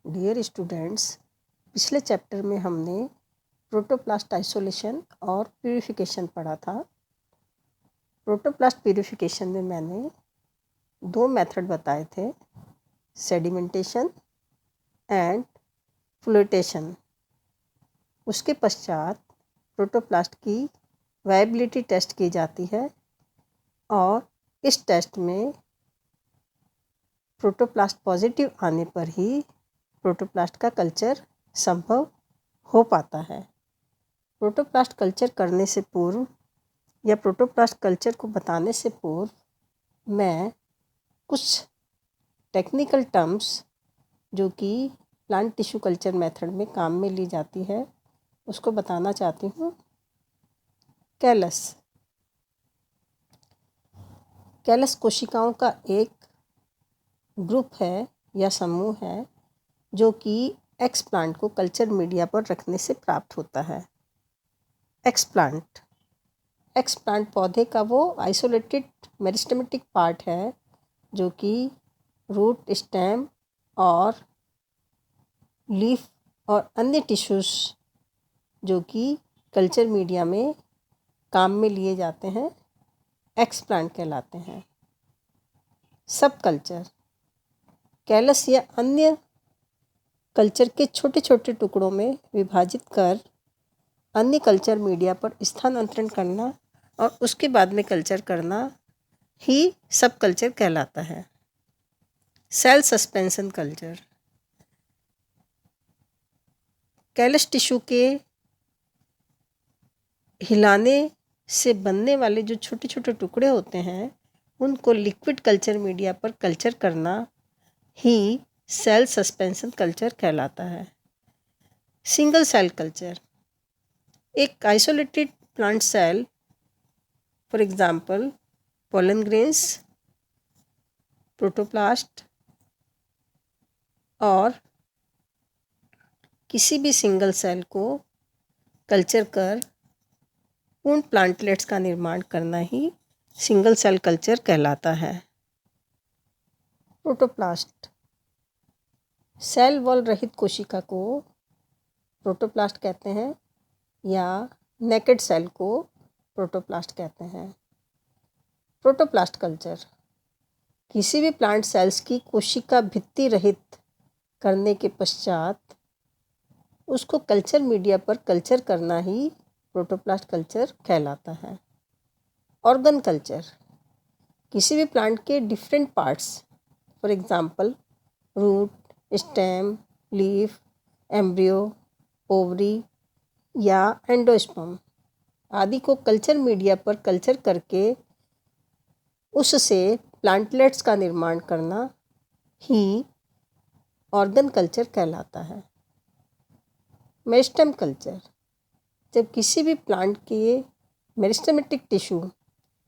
Dear students, पिछले chapter में हमने प्रोटोप्लास्ट आइसोलेशन और प्यूरिफिकेशन पढ़ा था। प्रोटोप्लास्ट प्यूरिफिकेशन में मैंने दो मेथड बताए थे, सेडिमेंटेशन एंड फ्लोटेशन। उसके पश्चात प्रोटोप्लास्ट की वायबिलिटी टेस्ट की जाती है और इस टेस्ट में प्रोटोप्लास्ट पॉजिटिव आने पर ही प्रोटोप्लास्ट का कल्चर संभव हो पाता है। प्रोटोप्लास्ट कल्चर करने से पूर्व या प्रोटोप्लास्ट कल्चर को बताने से पूर्व मैं कुछ टेक्निकल टर्म्स जो कि प्लांट टिश्यू कल्चर मेथड में काम में ली जाती है उसको बताना चाहती हूँ। कैलस कोशिकाओं का एक ग्रुप है या समूह है जो कि एक्सप्लांट को कल्चर मीडिया पर रखने से प्राप्त होता है। एक्सप्लांट पौधे का वो आइसोलेटेड मेरिस्टेमेटिक पार्ट है जो कि रूट, स्टेम और लीफ और अन्य टिश्यूज जो कि कल्चर मीडिया में काम में लिए जाते हैं एक्सप्लांट कहलाते हैं। सब कल्चर कैलस या अन्य कल्चर के छोटे छोटे टुकड़ों में विभाजित कर अन्य कल्चर मीडिया पर स्थानांतरण करना और उसके बाद में कल्चर करना ही सब कल्चर कहलाता है। Cell suspension culture callus tissue के हिलाने से बनने वाले जो छोटे छोटे टुकड़े होते हैं उनको लिक्विड कल्चर मीडिया पर कल्चर करना ही सेल सस्पेंशन कल्चर कहलाता है। सिंगल सेल कल्चर एक isolated plant cell, for example pollen grains, protoplast और किसी भी सिंगल सेल को कल्चर कर उन प्लांटलेट्स का निर्माण करना ही सिंगल सेल कल्चर कहलाता है। प्रोटोप्लास्ट सेल वॉल रहित कोशिका को प्रोटोप्लास्ट कहते हैं या नेकेड सेल को प्रोटोप्लास्ट कहते हैं। प्रोटोप्लास्ट कल्चर किसी भी प्लांट सेल्स की कोशिका भित्ति रहित करने के पश्चात उसको कल्चर मीडिया पर कल्चर करना ही प्रोटोप्लास्ट कल्चर कहलाता है। ऑर्गन कल्चर किसी भी प्लांट के different parts, for example root, stem, leaf, embryo, ovary या एंडोस्पर्म आदि को कल्चर मीडिया पर कल्चर करके उससे प्लांटलेट्स का निर्माण करना ही ऑर्गन कल्चर कहलाता है। मेरिस्टेम कल्चर जब किसी भी प्लांट के मेरिस्टेमेटिक टिश्यू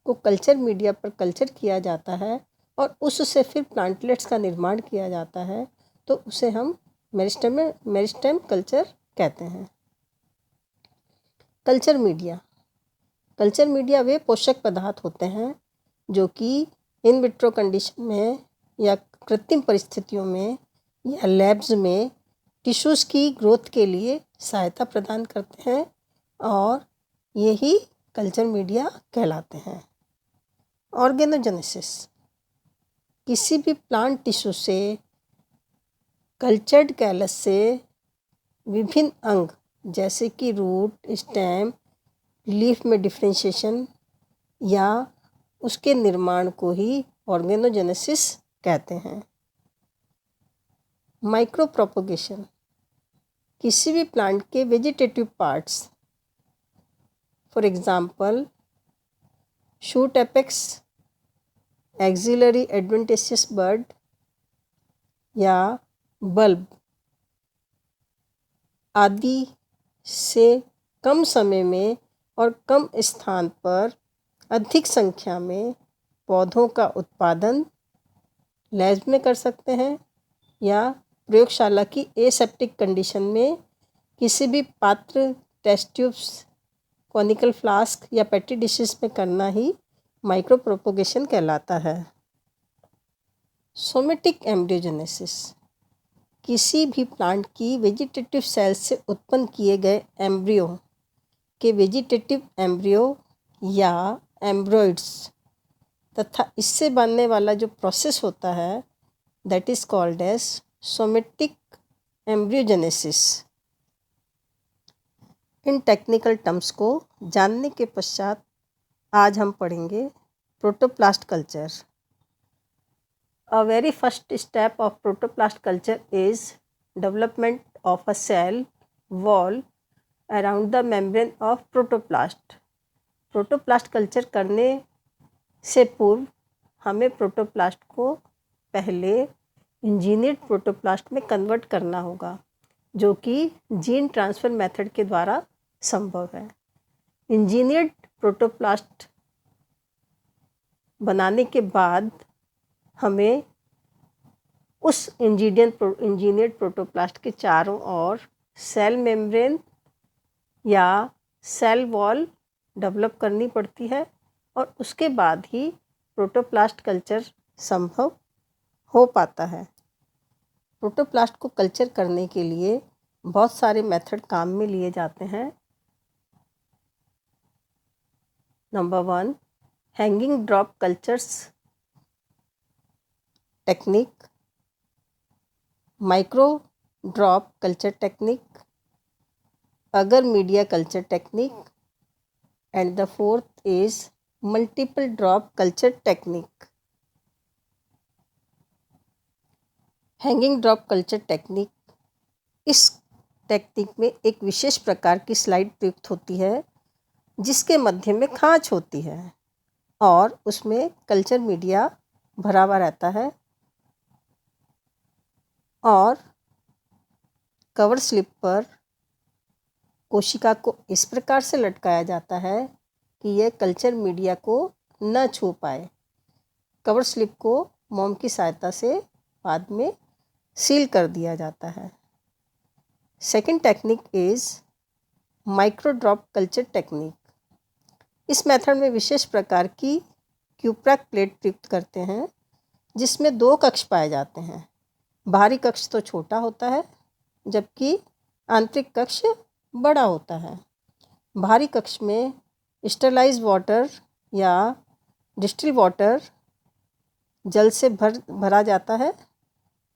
को कल्चर मीडिया पर कल्चर किया जाता है और उससे फिर प्लांटलेट्स का निर्माण किया जाता है तो उसे हम मेरिस्टेम कल्चर कहते हैं। कल्चर मीडिया वे पोषक पदार्थ होते हैं जो कि इन विट्रो कंडीशन में या कृत्रिम परिस्थितियों में या लैब्स में टिश्यूज़ की ग्रोथ के लिए सहायता प्रदान करते हैं और यही कल्चर मीडिया कहलाते हैं। ऑर्गेनोजेनेसिस किसी भी प्लांट टिश्यू से कल्चर्ड कैलस से विभिन्न अंग जैसे कि रूट, स्टेम, लीफ में डिफरेंशिएशन या उसके निर्माण को ही ऑर्गेनोजेनेसिस कहते हैं। माइक्रो प्रोपोगेशन किसी भी प्लांट के vegetative parts, for example shoot apex, axillary adventitious bud या बल्ब आदि से कम समय में और कम स्थान पर अधिक संख्या में पौधों का उत्पादन लैब में कर सकते हैं या प्रयोगशाला की एसेप्टिक कंडीशन में किसी भी पात्र, टेस्ट ट्यूब्स, कॉनिकल फ्लास्क या पेटी डिशेस में करना ही माइक्रो प्रोपोगेशन कहलाता है। सोमेटिक एम्ब्रियोजेनेसिस किसी भी प्लांट की वेजिटेटिव सेल्स से उत्पन्न किए गए एम्ब्रियो के वेजिटेटिव एम्ब्रियो या एम्ब्रॉइड्स तथा इससे बनने वाला जो प्रोसेस होता है that is called as somatic embryogenesis. इन टेक्निकल टर्म्स को जानने के पश्चात आज हम पढ़ेंगे protoplast culture. A very first step of protoplast culture is development of a cell wall around the membrane of protoplast. Protoplast culture करने से पूर्व हमें प्रोटोप्लास्ट को पहले इंजीनियर्ड प्रोटोप्लास्ट में कन्वर्ट करना होगा, जो कि जीन ट्रांसफ़र मेथड के द्वारा संभव है। इंजीनियर्ड प्रोटोप्लास्ट बनाने के बाद हमें उस इंजीनियर्ड प्रोटोप्लास्ट के चारों ओर सेल मेम्ब्रेन या सेल वॉल डेवलप करनी पड़ती है और उसके बाद ही प्रोटोप्लास्ट कल्चर संभव हो पाता है। प्रोटोप्लास्ट को कल्चर करने के लिए बहुत सारे मेथड काम में लिए जाते हैं। Number 1, hanging drop cultures technique, micro drop culture technique, agar media culture technique, and the fourth is multiple drop culture technique. Hanging drop culture technique, इस टेक्निक में एक विशेष प्रकार की स्लाइड प्रयुक्त होती है जिसके मध्य में खांच होती है और उसमें कल्चर मीडिया भरा हुआ रहता है और कवर स्लिप पर कोशिका को इस प्रकार से लटकाया जाता है कि यह कल्चर मीडिया को न छू पाए। कवर स्लिप को मोम की सहायता से बाद में सील कर दिया जाता है। Second technique is micro drop culture technique. इस मेथड में विशेष प्रकार की क्यूप्रैक प्लेट प्रयुक्त करते हैं जिसमें 2 कक्ष पाए जाते हैं। बाहरी कक्ष तो छोटा होता है जबकि आंतरिक कक्ष बड़ा होता है। बाहरी कक्ष में स्टरलाइज वाटर या डिस्टिल वाटर जल से भरा जाता है,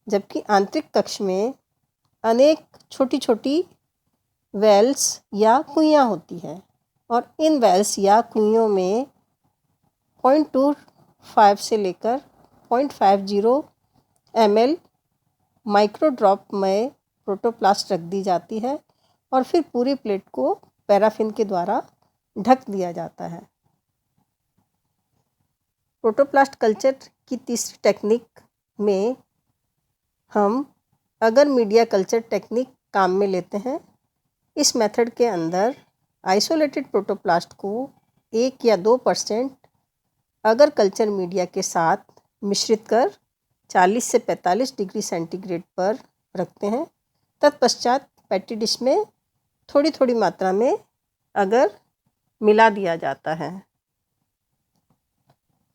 जबकि आंतरिक कक्ष में अनेक छोटी छोटी वेल्स या कुइयाँ होती हैं और इन वेल्स या कुइयों में 0.25 से लेकर 0.50 ml माइक्रो ड्रॉप में प्रोटोप्लास्ट रख दी जाती है और फिर पूरी प्लेट को पैराफिन के द्वारा ढक दिया जाता है। प्रोटोप्लास्ट कल्चर की तीसरी टेक्निक में हम अगर मीडिया कल्चर टेक्निक काम में लेते हैं। इस मेथड के अंदर आइसोलेटेड प्रोटोप्लास्ट को 1 या 2% अगर कल्चर मीडिया के साथ मिश्रित कर 40 से 45 डिग्री सेंटीग्रेड पर रखते हैं। तत्पश्चात पैटी डिश में थोड़ी थोड़ी मात्रा में अगर मिला दिया जाता है।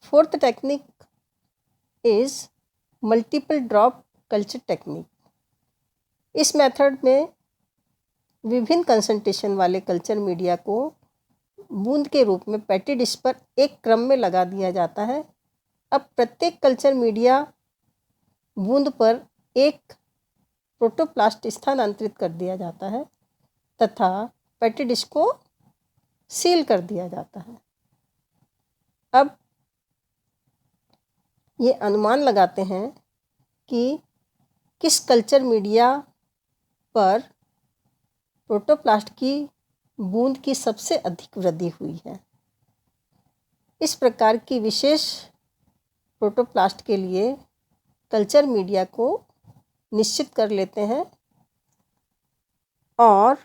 Fourth technique is multiple drop culture technique. इस मेथड में विभिन्न कंसंट्रेशन वाले कल्चर मीडिया को बूंद के रूप में पैटी डिश पर एक क्रम में लगा दिया जाता है। अब प्रत्येक कल्चर मीडिया बूंद पर एक प्रोटोप्लास्ट स्थानांतरित कर दिया जाता है तथा पैटी डिश को सील कर दिया जाता है। अब ये अनुमान लगाते हैं कि किस कल्चर मीडिया पर प्रोटोप्लास्ट की बूंद की सबसे अधिक वृद्धि हुई है। इस प्रकार की विशेष प्रोटोप्लास्ट के लिए कल्चर मीडिया को निश्चित कर लेते हैं और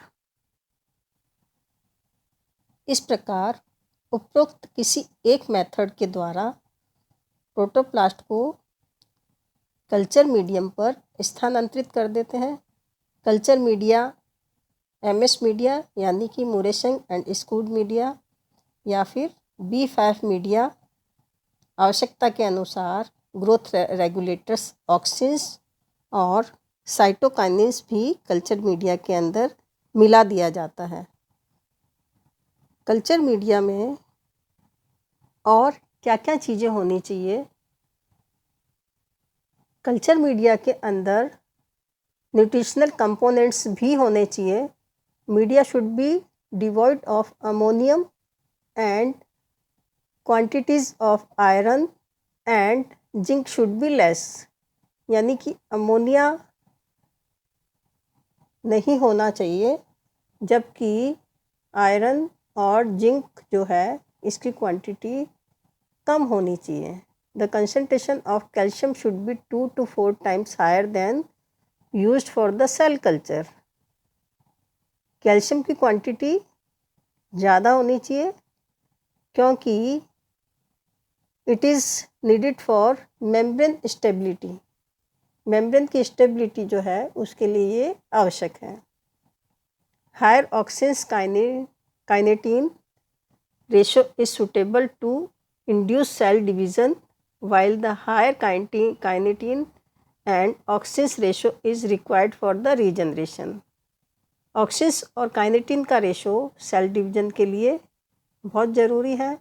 इस प्रकार उपरोक्त किसी एक मेथड के द्वारा प्रोटोप्लास्ट को कल्चर मीडियम पर स्थानांतरित कर देते हैं। कल्चर मीडिया MS मीडिया यानी कि मुरेशंग एंड स्कूड मीडिया या फिर B5 मीडिया आवश्यकता के अनुसार ग्रोथ रेगुलेटर्स ऑक्सिन्स और साइटोकाइनिन्स भी कल्चर मीडिया के अंदर मिला दिया जाता है। कल्चर मीडिया में और क्या क्या चीज़ें होनी चाहिए? कल्चर मीडिया के अंदर न्यूट्रिशनल कंपोनेंट्स भी होने चाहिए। Media should be devoid of ammonium and quantities of iron and zinc should be less, यानी कि अमोनिया नहीं होना चाहिए, जबकि आयरन और जिंक जो है इसकी क्वांटिटी कम होनी चाहिए। The concentration of calcium should be 2 to 4 times higher than used for the cell culture. Calcium की क्वांटिटी ज़्यादा होनी चाहिए क्योंकि it is needed for membrane stability. Membrane की स्टेबिलिटी जो है उसके लिए ये आवश्यक है। Higher auxin kinetin ratio is suitable to induce cell division while the higher kinetin and oxygen ratio is required for the regeneration। Oxygen और kinetin का रेशो सेल डिवीजन के लिए बहुत ज़रूरी है,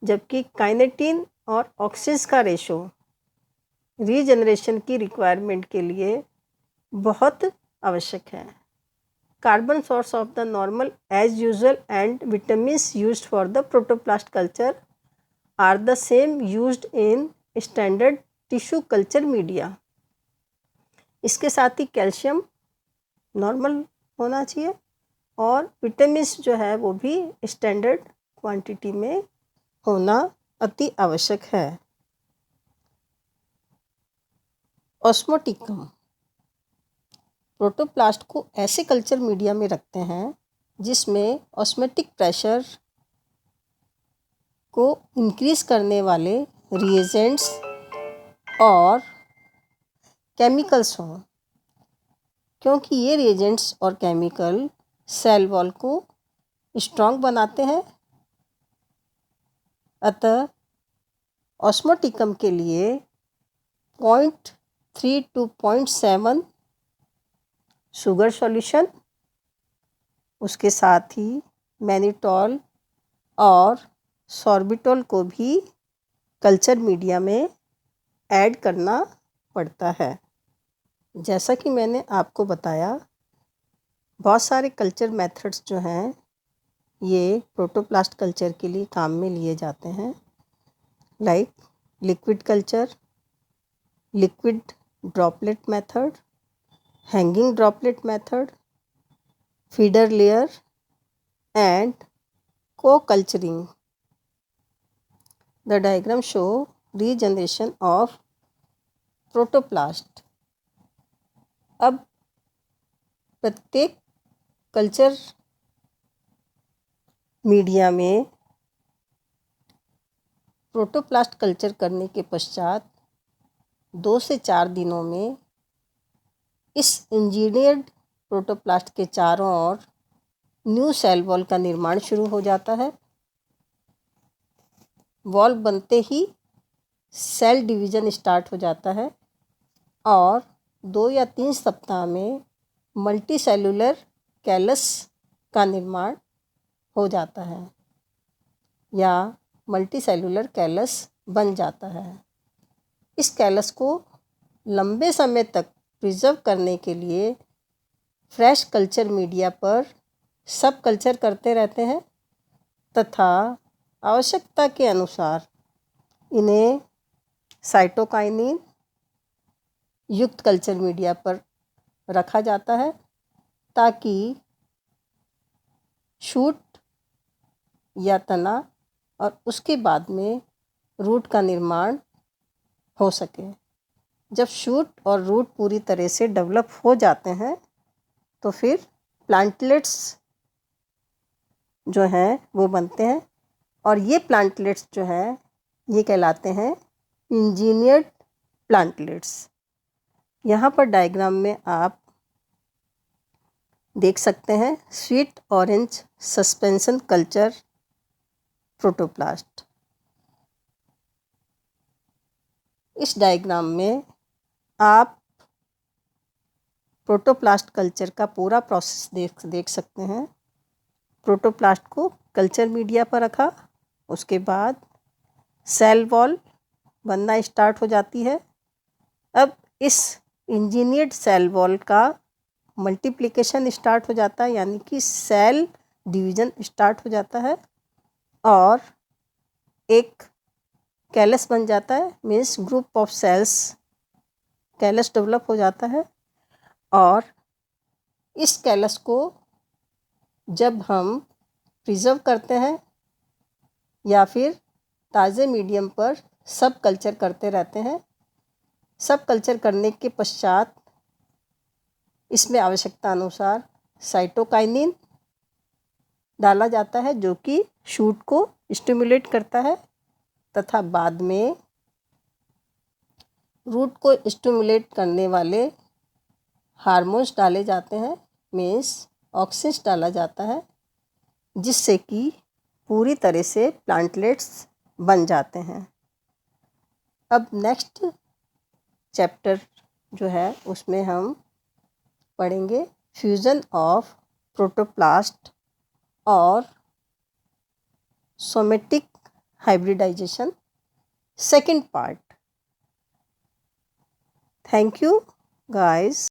जबकि काइनेटिन और ऑक्सीजन का रेशो रीजनरेशन की रिक्वायरमेंट के लिए बहुत आवश्यक है। Carbon source of the normal as usual and vitamins used for the protoplast culture are the same used in standard tissue culture media. इसके साथ ही कैल्शियम नॉर्मल होना चाहिए और विटामिन्स जो है वो भी स्टैंडर्ड क्वांटिटी में होना अति आवश्यक है। ऑस्मोटिकम प्रोटोप्लास्ट को ऐसे कल्चर मीडिया में रखते हैं जिसमें ऑस्मेटिक प्रेशर को इंक्रीज करने वाले रिएजेंट्स और केमिकल्स हों, क्योंकि ये रिएजेंट्स और केमिकल सेल वॉल को स्ट्रॉन्ग बनाते हैं। अतः ऑस्मोटिकम के लिए 0.3 to 0.7 शुगर सॉल्यूशन, उसके साथ ही मैनिटॉल और सॉर्बिटॉल को भी कल्चर मीडिया में ऐड करना पड़ता है। जैसा कि मैंने आपको बताया, बहुत सारे कल्चर मेथड्स जो हैं ये प्रोटोप्लास्ट कल्चर के लिए काम में लिए जाते हैं, like liquid culture, liquid droplet method, hanging droplet method, feeder layer and co-culturing। The diagram show regeneration of protoplast. अब प्रत्येक कल्चर मीडिया में प्रोटोप्लास्ट कल्चर करने के पश्चात 2 से 4 दिनों में इस इंजीनियर्ड प्रोटोप्लास्ट के चारों ओर न्यू सेल वॉल का निर्माण शुरू हो जाता है। वॉल बनते ही सेल डिवीज़न स्टार्ट हो जाता है और 2 या 3 सप्ताह में मल्टी सेलुलर कैलस का निर्माण हो जाता है या मल्टी सेलुलर कैलस बन जाता है। इस कैलस को लंबे समय तक प्रिजर्व करने के लिए फ्रेश कल्चर मीडिया पर सब कल्चर करते रहते हैं तथा आवश्यकता के अनुसार इन्हें साइटोकाइनिन युक्त कल्चर मीडिया पर रखा जाता है ताकि शूट या तना और उसके बाद में रूट का निर्माण हो सके। जब शूट और रूट पूरी तरह से डेवलप हो जाते हैं तो फिर प्लांटलेट्स जो हैं वो बनते हैं और ये प्लांटलेट्स जो हैं ये कहलाते हैं इंजीनियर्ड प्लांटलेट्स। यहाँ पर डायग्राम में आप देख सकते हैं sweet orange suspension culture protoplast. इस डायग्राम में आप प्रोटोप्लास्ट कल्चर का पूरा प्रोसेस देख सकते हैं। प्रोटोप्लास्ट को कल्चर मीडिया पर रखा, उसके बाद सेल वॉल बनना स्टार्ट हो जाती है। अब इस इंजीनियर्ड सेल वॉल का मल्टीप्लिकेशन स्टार्ट हो जाता है, यानी कि सेल डिवीज़न स्टार्ट हो जाता है और एक कैलस बन जाता है, means group of cells callus develop हो जाता है। और इस कैलस को जब हम प्रिजर्व करते हैं या फिर ताज़े मीडियम पर सब कल्चर करते रहते हैं, सब कल्चर करने के पश्चात इसमें आवश्यकता अनुसार साइटोकाइनिन डाला जाता है, जो कि शूट को स्टिमुलेट करता है, तथा बाद में रूट को स्टिमुलेट करने वाले हार्मोन्स डाले जाते हैं, मीन्स ऑक्सिन्स डाला जाता है, जिससे कि पूरी तरह से प्लांटलेट्स बन जाते हैं। अब नेक्स्ट चैप्टर जो है उसमें हम पढ़ेंगे फ्यूज़न ऑफ प्रोटोप्लास्ट और somatic hybridization, second part. Thank you guys.